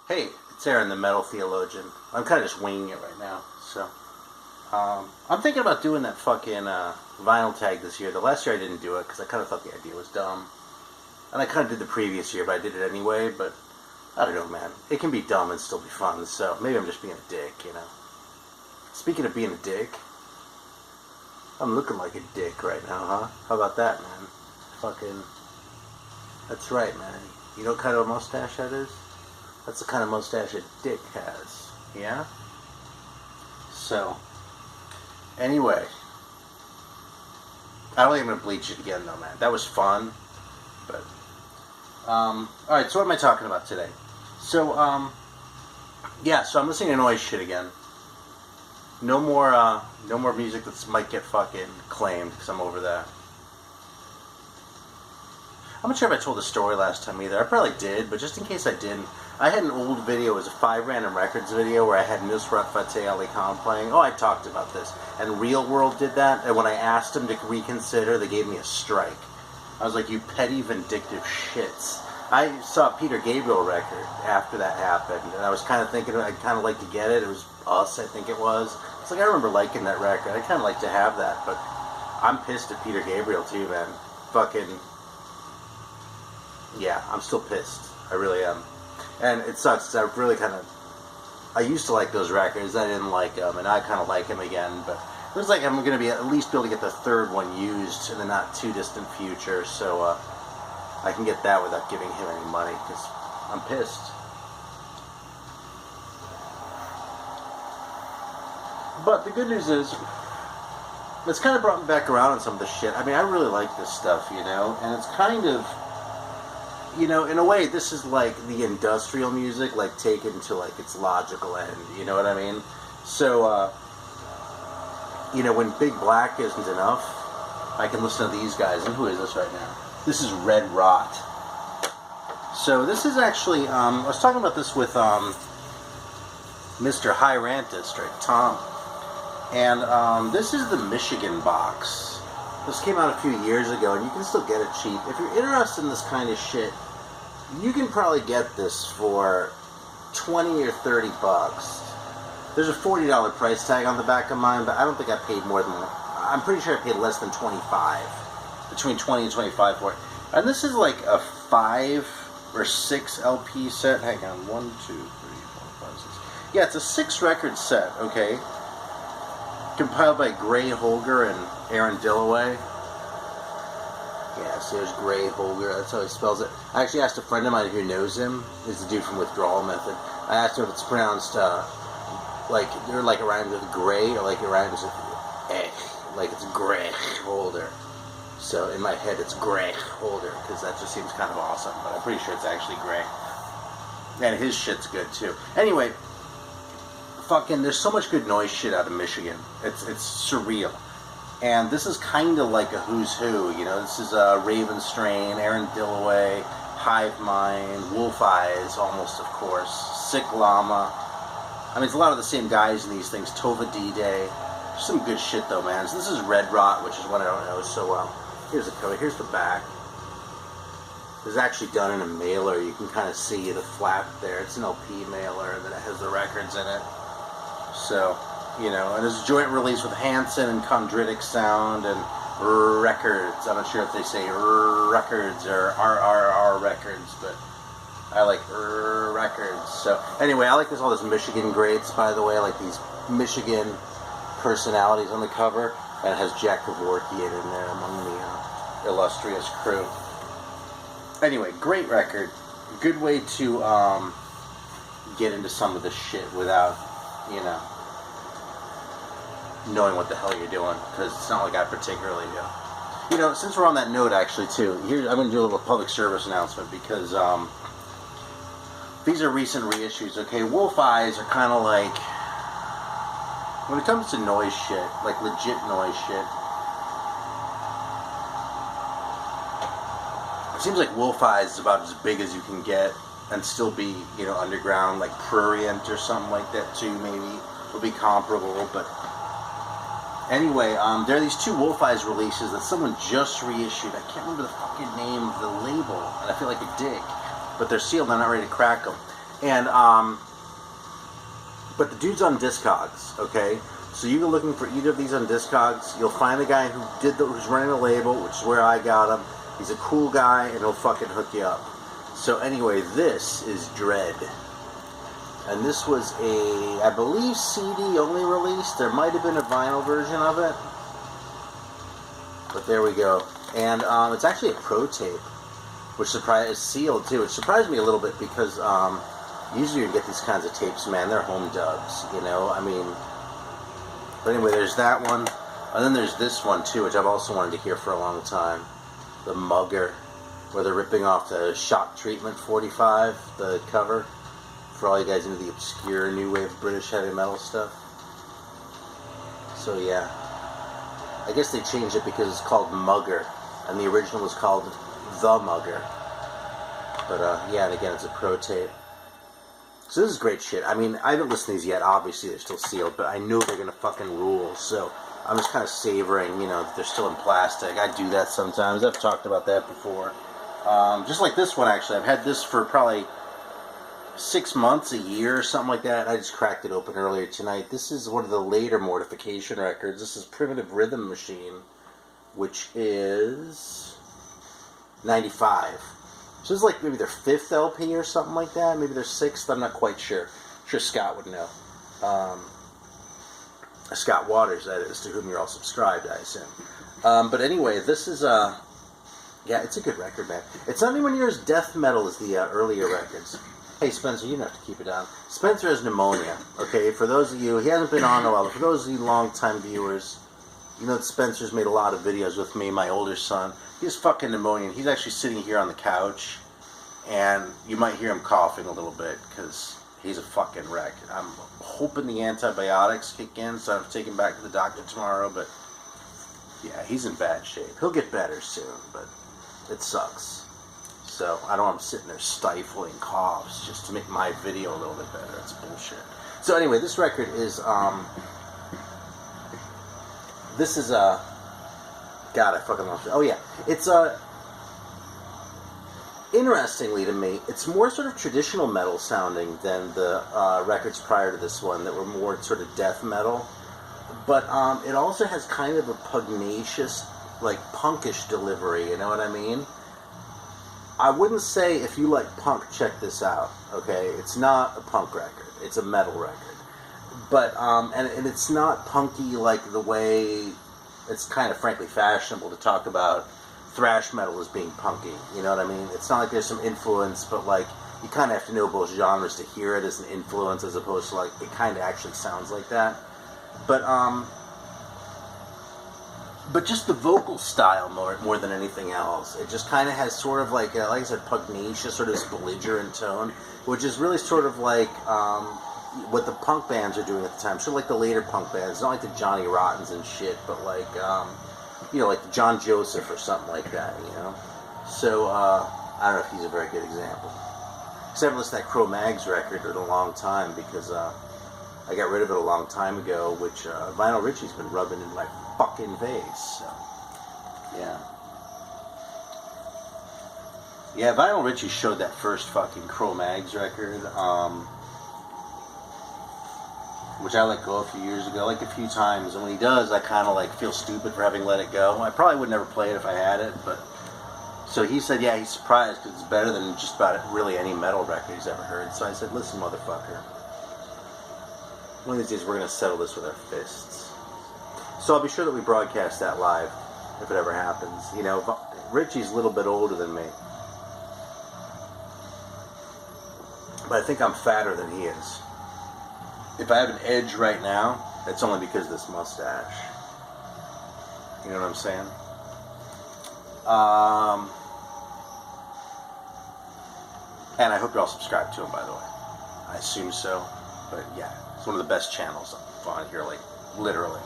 Hey, it's Aaron, the Metal Theologian. I'm kind of just winging it right now, so... I'm thinking about doing that fucking vinyl tag this year. The last year I didn't do it because I kind of thought the idea was dumb. And I kind of did the previous year, but I did it anyway, but... I don't know, man. It can be dumb and still be fun, so maybe I'm just being a dick, you know? Speaking of being a dick... I'm looking like a dick right now, huh? How about that, man? Fucking... That's right, man. You know what kind of a mustache that is? That's the kind of mustache a dick has. Yeah? So, anyway. I don't think I'm going to bleach it again, though, man. That was fun. But, alright, so what am I talking about today? So, yeah, so I'm listening to noise shit again. No more music that might get fucking claimed, because I'm over that. I'm not sure if I told the story last time either. I probably did, but just in case I didn't, I had an old video. It was a 5 Random Records video where I had Nusrat Fateh Ali Khan playing. Oh, I talked about this. And Real World did that, and when I asked them to reconsider, they gave me a strike. I was like, you petty, vindictive shits. I saw a Peter Gabriel record after that happened, and I was kind of thinking I'd kind of like to get it. It was Us, I think it was. It's like, I remember liking that record. I'd kind of like to have that, but I'm pissed at Peter Gabriel too, man. Fucking... Yeah, I'm still pissed. I really am. And it sucks, because I used to like those records, I didn't like them, and I kind of like them again, but it looks like I'm going to be at least be able to get the third one used in the not too distant future, so I can get that without giving him any money, because I'm pissed. But the good news is, it's kind of brought me back around on some of this shit. I mean, I really like this stuff, you know, and it's kind of... You know, in a way, this is like the industrial music, like taken to like its logical end. You know what I mean? So, you know, when Big Black isn't enough, I can listen to these guys. And who is this right now? This is Red Rot. So this is actually, I was talking about this with Mr. High Rantist, right, Tom. And this is the Michigan box. This came out a few years ago, and you can still get it cheap. If you're interested in this kind of shit, you can probably get this for 20 or 30 bucks. There's a $40 price tag on the back of mine, but I don't think I paid more than... I'm pretty sure I paid less than 25. Between 20 and 25 for it. And this is like a 5 or 6 LP set. Hang on. 1, 2, 3, 4, 5, 6. Yeah, it's a 6 record set, okay? Compiled by Gray Holger and Aaron Dillaway. Yeah, so there's Gray Holger, that's how he spells it. I actually asked a friend of mine who knows him, he's the dude from Withdrawal Method. I asked him if it's pronounced, like it rhymes with gray, or like it rhymes with like it's Gray Holder. So in my head it's Gray Holder, because that just seems kind of awesome, but I'm pretty sure it's actually Gray. And his shit's good too. Anyway, fucking, there's so much good noise shit out of Michigan. It's surreal. And this is kind of like a who's who, you know. This is Raven Strain, Aaron Dillaway, Hive Mind, Wolf Eyes, almost, of course, Sick Llama. I mean, it's a lot of the same guys in these things. Tova D-Day. Some good shit, though, man. So this is Red Rot, which is one I don't know so well. Here's the cover. Here's the back. This is actually done in a mailer. You can kind of see the flap there. It's an LP mailer, and then it has the records in it. So... You know, and it's a joint release with Hanson and Chondritic Sound and Records. I'm not sure if they say Records or RRR Records, but I like Records. So, anyway, I like all this Michigan greats, by the way. I like these Michigan personalities on the cover. And it has Jack Kevorkian in there among the illustrious crew. Anyway, great record. Good way to get into some of this shit without, you know, knowing what the hell you're doing, because it's not like I particularly do. You know, since we're on that note, actually, too, here I'm going to do a little public service announcement, because these are recent reissues, okay? Wolf Eyes are kind of like, when it comes to noise shit, like legit noise shit, it seems like Wolf Eyes is about as big as you can get, and still be, you know, underground, like Prurient or something like that, too, maybe, will be comparable, but... Anyway, there are these 2 Wolf Eyes releases that someone just reissued. I can't remember the fucking name of the label, and I feel like a dick. But they're sealed, I'm not ready to crack them. And, but the dude's on Discogs, okay? So you go looking for either of these on Discogs, you'll find the guy who's running the label, which is where I got him. He's a cool guy, and he'll fucking hook you up. So anyway, this is Dread. And this was a, I believe, CD only release. There might have been a vinyl version of it. But there we go. And it's actually a pro tape, which is sealed too. It surprised me a little bit because usually you get these kinds of tapes, man, they're home dubs, you know? I mean, but anyway, there's that one. And then there's this one too, which I've also wanted to hear for a long time. The Mugger, where they're ripping off the Shock Treatment 45, the cover, for all you guys into the obscure new wave British heavy metal stuff. So yeah, I guess they changed it because it's called Mugger, and the original was called The Mugger. But yeah, and again, it's a pro tape. So this is great shit. I mean, I haven't listened to these yet. Obviously, they're still sealed, but I know they're gonna fucking rule. So I'm just kind of savoring, you know, that they're still in plastic. I do that sometimes. I've talked about that before. Just like this one, actually. I've had this for probably 6 months, a year, or something like that. I just cracked it open earlier tonight. This is one of the later Mortification records. This is Primitive Rhythm Machine, which is 95. So this is like maybe their 5th LP or something like that. Maybe their 6th. I'm not quite sure. I'm sure Scott would know. Scott Waters, that is, to whom you're all subscribed, I assume. But anyway, this is, yeah, it's a good record, man. It's not anywhere near as death metal as the earlier records. Hey, Spencer, you don't have to keep it down. Spencer has pneumonia, okay? For those of you, he hasn't been on in a while, but for those of you long-time viewers, you know that Spencer's made a lot of videos with me, my older son. He has fucking pneumonia, and he's actually sitting here on the couch, and you might hear him coughing a little bit, because he's a fucking wreck. I'm hoping the antibiotics kick in, so I have to take him back to the doctor tomorrow, but yeah, he's in bad shape. He'll get better soon, but it sucks. So I don't want him sitting there stifling coughs just to make my video a little bit better. It's bullshit. So anyway, this record is, this is, God, I fucking lost it. Oh yeah, it's, interestingly to me, it's more sort of traditional metal sounding than the records prior to this one that were more sort of death metal. But it also has kind of a pugnacious, like, punkish delivery, you know what I mean? I wouldn't say if you like punk, check this out, okay? It's not a punk record. It's a metal record. But, and it's not punky like the way it's kind of frankly fashionable to talk about thrash metal as being punky, you know what I mean? It's not like there's some influence, but like, you kind of have to know both genres to hear it as an influence as opposed to like, it kind of actually sounds like that. But just the vocal style more than anything else. It just kind of has sort of like I said, pugnacious, sort of this belligerent tone, which is really sort of like what the punk bands are doing at the time. Sort of like the later punk bands, not like the Johnny Rottens and shit, but like, you know, like the John Joseph or something like that, you know? So, I don't know if he's a very good example. Because I haven't listened to that Cro-Mags record in a long time because I got rid of it a long time ago, which Vinyl Richie's been rubbing in my fucking face, so, yeah. Yeah, Vinyl Richie showed that first fucking Cro-Mags record, which I let go a few years ago, like a few times, and when he does, I kind of like feel stupid for having let it go. I probably would never play it if I had it, but, so he said, yeah, he's surprised because it's better than just about really any metal record he's ever heard. So I said, listen, motherfucker, one of these days we're going to settle this with our fists. So I'll be sure that we broadcast that live, if it ever happens. You know, Richie's a little bit older than me, but I think I'm fatter than he is. If I have an edge right now, it's only because of this mustache. You know what I'm saying? And I hope you're all subscribed to him, by the way. I assume so. But yeah, it's one of the best channels on here, like, literally.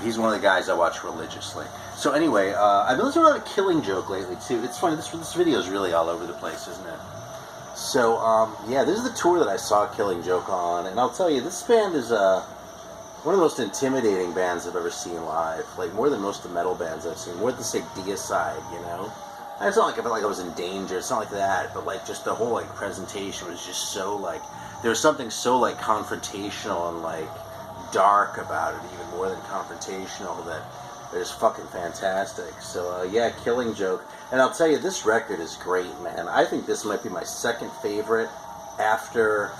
He's one of the guys I watch religiously. So anyway, I've been listening to a lot of Killing Joke lately, too. It's funny, this video is really all over the place, isn't it? So, yeah, this is the tour that I saw Killing Joke on, and I'll tell you, this band is one of the most intimidating bands I've ever seen live. Like, more than most of the metal bands I've seen. More than, say, Deicide, you know? And it's not like I felt like I was in danger. It's not like that. But like just the whole like presentation was just so like there was something so like confrontational and like dark about it, even more than confrontational. That it was fucking fantastic. So yeah, Killing Joke. And I'll tell you, this record is great, man. I think this might be my second favorite after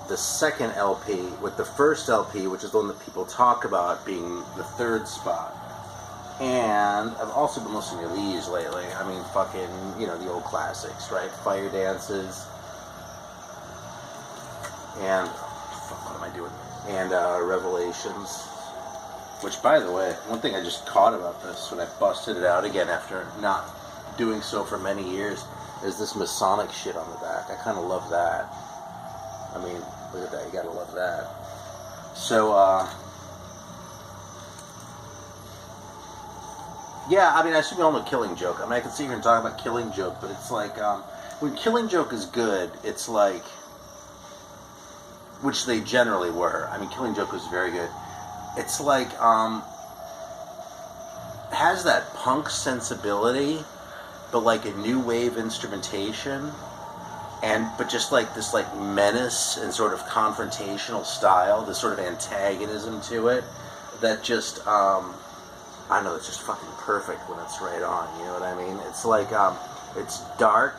the second LP, with the first LP, which is the one that people talk about being the third spot. And I've also been listening to these lately. I mean, fucking, you know, the old classics, right? Fire Dances. And, fuck, what am I doing? And Revelations. Which, by the way, one thing I just caught about this when I busted it out again after not doing so for many years is this Masonic shit on the back. I kind of love that. I mean, look at that. You gotta love that. So, yeah, I mean, I assume you all know Killing Joke. I mean, I can sit here and talk about Killing Joke, but it's like, when Killing Joke is good, it's like, which they generally were. I mean, Killing Joke was very good. It's like, has that punk sensibility, but like a new wave instrumentation, but just like this like menace and sort of confrontational style, this sort of antagonism to it, that just, I know, it's just fucking perfect when it's right on, you know what I mean? It's like, it's dark.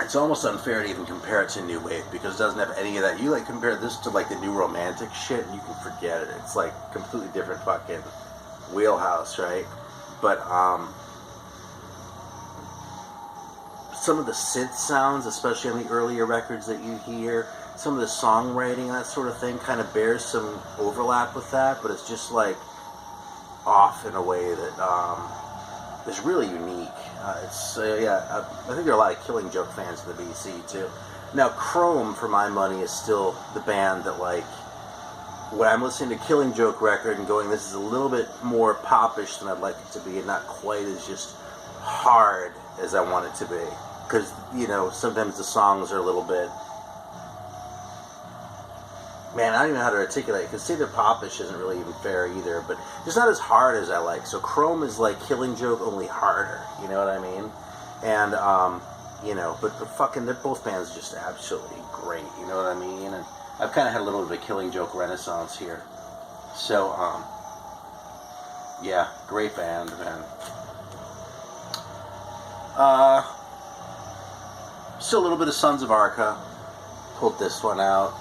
It's almost unfair to even compare it to New Wave, because it doesn't have any of that. You, like, compare this to, like, the New Romantic shit, and you can forget it. It's, like, completely different fucking wheelhouse, right? But, some of the synth sounds, especially on the earlier records that you hear, some of the songwriting and that sort of thing kind of bears some overlap with that, but it's just like off in a way that is really unique. Yeah, I think there are a lot of Killing Joke fans in the BC too. Now, Chrome, for my money, is still the band that, like, when I'm listening to Killing Joke record and going, this is a little bit more popish than I'd like it to be, and not quite as just hard as I want it to be. Because, you know, sometimes the songs are a little bit, man, I don't even know how to articulate it, because say they're popish isn't really even fair either, but it's not as hard as I like. So Chrome is like Killing Joke, only harder, you know what I mean? And, you know, but fucking, they're both bands just absolutely great, you know what I mean? And I've kind of had a little bit of a Killing Joke renaissance here. So, yeah, great band, man. Still a little bit of Sons of Arca. Pulled this one out.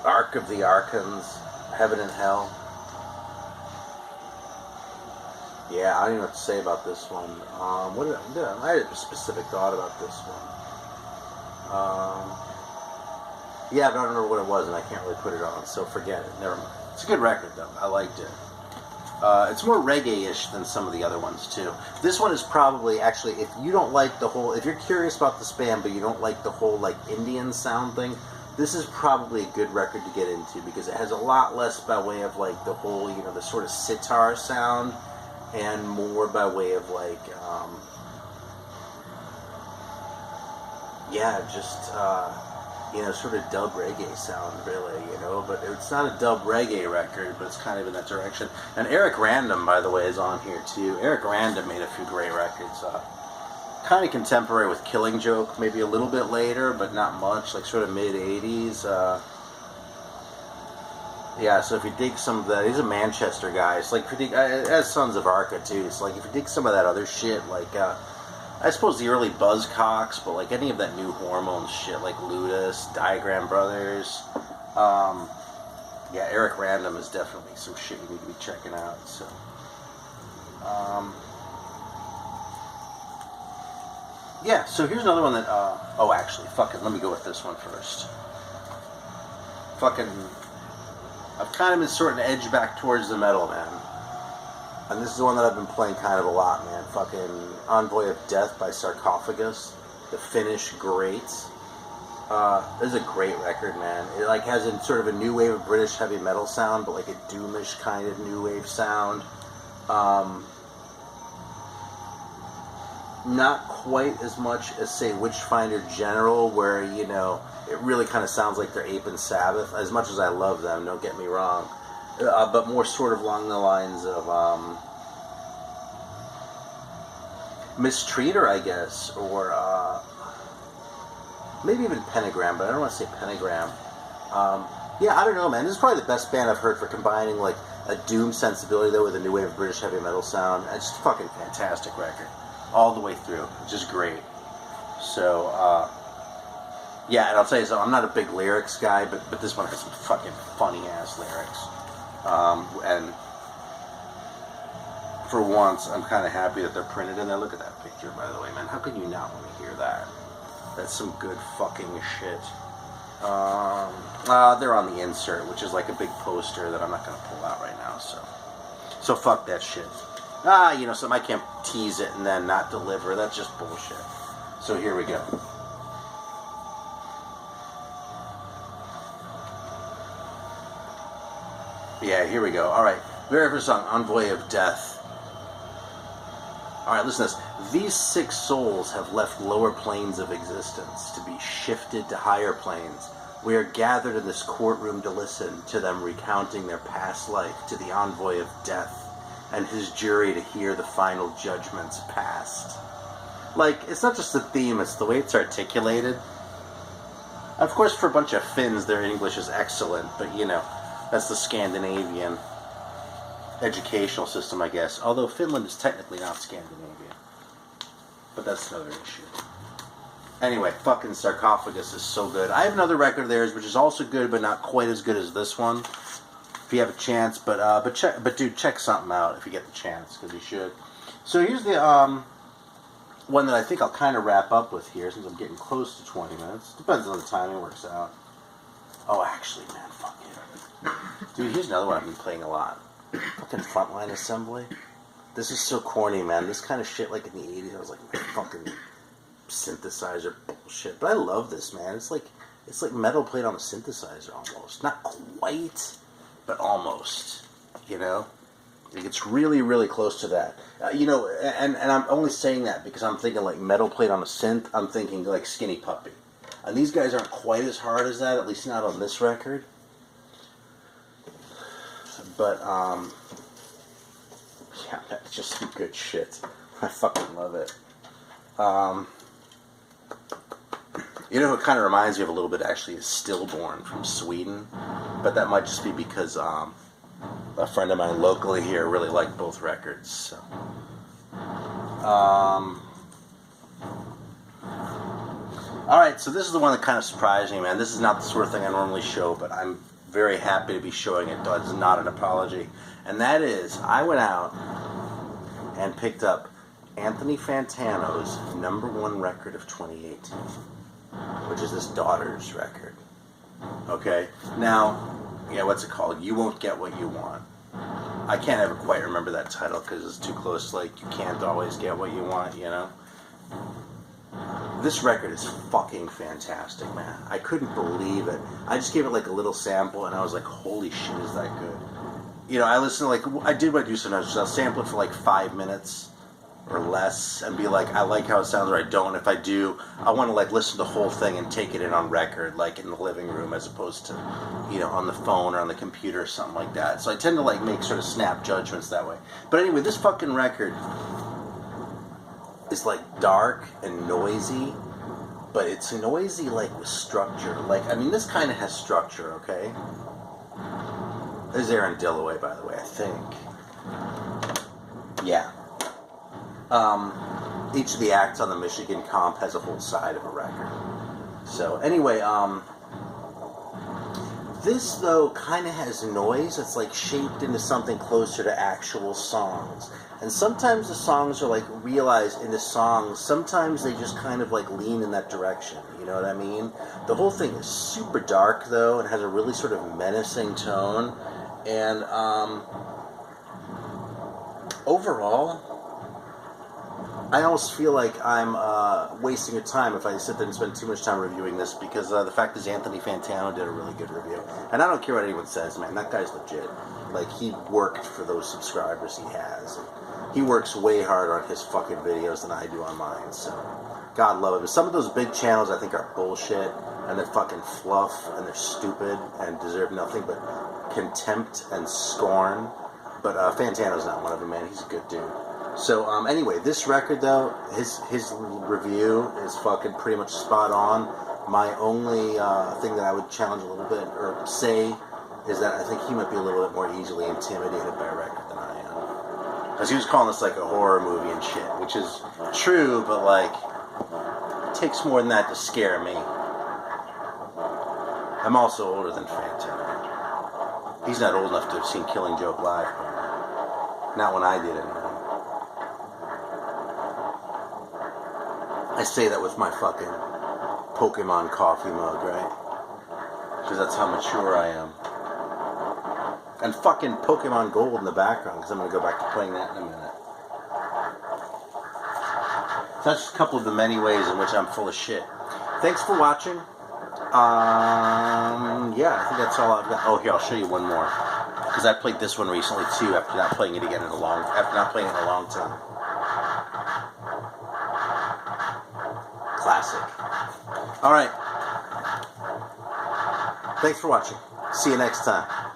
Ark of the Arkans, Heaven and Hell. Yeah, I don't even know what to say about this one. I had a specific thought about this one. Yeah, but I don't remember what it was, and I can't really put it on, so forget it. Never mind. It's a good record, though. I liked it. It's more reggae-ish than some of the other ones, too. This one is probably, actually, if you don't like the whole, if you're curious about this band, but you don't like the whole, like, Indian sound thing, this is probably a good record to get into, because it has a lot less by way of, like, the whole, you know, the sort of sitar sound, and more by way of, like, yeah, just, you know, sort of dub reggae sound, really, you know, but it's not a dub reggae record, but it's kind of in that direction. And Eric Random, by the way, is on here, too. Eric Random made a few great records, kind of contemporary with Killing Joke, maybe a little bit later, but not much, like sort of mid-80s. Yeah, so if you dig some of that, he's a Manchester guy. It's like, if you dig, as Sons of Arca, too, so like, if you dig some of that other shit, like, I suppose the early Buzzcocks, but like any of that new Hormone shit, like Ludus, Diagram Brothers, yeah, Eric Random is definitely some shit you need to be checking out, so, yeah, so here's another one that, oh, actually, fuck it, let me go with this one first. Fucking, I've kind of been sorting to edge back towards the metal, man. And this is the one that I've been playing kind of a lot, man. Fucking Envoy of Death by Sarcophagus. The Finnish Greats. This is a great record, man. It like has a sort of a new wave of British heavy metal sound, but like a doomish kind of new wave sound. Not quite as much as, say, Witchfinder General, where, you know, it really kind of sounds like they're Aping Sabbath, as much as I love them, don't get me wrong. But more sort of along the lines of, mistreat her, I guess, or maybe even Pentagram, but I don't want to say Pentagram. Yeah, I don't know, man. This is probably the best band I've heard for combining like a doom sensibility though with a new wave of British heavy metal sound. It's just a fucking fantastic record, all the way through. It's just great. So, yeah, and I'll tell you so. I'm not a big lyrics guy, but this one has some fucking funny ass lyrics. And for once, I'm kind of happy that they're printed in there. Look at that picture, by the way, man. How can you not want to hear that? That's some good fucking shit. They're on the insert, which is like a big poster that I'm not going to pull out right now, so fuck that shit. You know, something I can't tease it and then not deliver. That's just bullshit. So here we go. Yeah, here we go. Alright, very first song, Envoy of Death. Alright, listen to this. These 6 souls have left lower planes of existence to be shifted to higher planes. We are gathered in this courtroom to listen to them recounting their past life to the Envoy of Death and his jury to hear the final judgments passed. Like, it's not just the theme, it's the way it's articulated. Of course, for a bunch of Finns, their English is excellent, but you know, that's the Scandinavian educational system, I guess. Although Finland is technically not Scandinavian. But that's another issue. Anyway, fucking Sarcophagus is so good. I have another record of theirs, which is also good, but not quite as good as this one. If you have a chance, but dude, check something out if you get the chance, because you should. So here's the one that I think I'll kind of wrap up with here, since I'm getting close to 20 minutes. Depends on the time it works out. Oh, actually, man, fuck yeah. Dude, here's another one I've been playing a lot. Fucking Frontline Assembly. This is so corny, man. This kind of shit, like in the 80s, I was like, fucking synthesizer bullshit. But I love this, man. It's like metal played on a synthesizer almost. Not quite, but almost. You know? It gets really, really close to that. You know, and I'm only saying that because I'm thinking like metal played on a synth. I'm thinking like Skinny Puppy. And these guys aren't quite as hard as that, at least not on this record. But, yeah, that's just some good shit. I fucking love it. You know, it kind of reminds me of a little bit, actually, is Stillborn from Sweden. But that might just be because a friend of mine locally here really liked both records. So. Alright, so this is the one that kind of surprised me, man. This is not the sort of thing I normally show, but I'm very happy to be showing it, though it's not an apology. And that is, I went out and picked up Anthony Fantano's #1 record of 2018, which is his daughter's record. Okay? Now, yeah, what's it called? You Won't Get What You Want. I can't ever quite remember that title because it's too close, like, you can't always get what you want, you know? This record is fucking fantastic, man. I couldn't believe it. I just gave it like a little sample and I was like, holy shit, is that good? You know, I listened to like, I did what I do sometimes. I'll sample it for like 5 minutes or less and be like, I like how it sounds or I don't. If I do, I want to like listen to the whole thing and take it in on record, like in the living room as opposed to, you know, on the phone or on the computer or something like that. So I tend to like make sort of snap judgments that way. But anyway, this fucking record is like dark and noisy, but it's noisy like with structure. Like, I mean, this kind of has structure, okay? There's Aaron Dillaway, by the way, I think. Yeah. Each of the acts on the Michigan comp has a whole side of a record. So, anyway, this, though, kind of has noise that's, like, shaped into something closer to actual songs. And sometimes the songs are, like, realized into songs. Sometimes they just kind of, like, lean in that direction. You know what I mean? The whole thing is super dark, though, and has a really sort of menacing tone. And, overall, I almost feel like I'm wasting your time if I sit there and spend too much time reviewing this, because the fact is Anthony Fantano did a really good review. And I don't care what anyone says, man. That guy's legit. Like, he worked for those subscribers he has. He works way harder on his fucking videos than I do on mine, so God love him. Some of those big channels I think are bullshit, and they're fucking fluff, and they're stupid, and deserve nothing but contempt and scorn. But Fantano's not one of them, man. He's a good dude. So anyway, this record though, his review is fucking pretty much spot on. My only thing that I would challenge a little bit or say is that I think he might be a little bit more easily intimidated by a record than I am. Because he was calling this like a horror movie and shit, which is true, but like it takes more than that to scare me. I'm also older than Phantom. He's not old enough to have seen Killing Joke live. Not when I did it. I say that with my fucking Pokemon coffee mug, right? Because that's how mature I am. And fucking Pokemon Gold in the background, because I'm going to go back to playing that in a minute. So that's just a couple of the many ways in which I'm full of shit. Thanks for watching. Yeah, I think that's all I've got. Oh, here, I'll show you one more. Because I played this one recently, too, after not playing it again after not playing it in a long time. Classic. Alright. Thanks for watching. See you next time.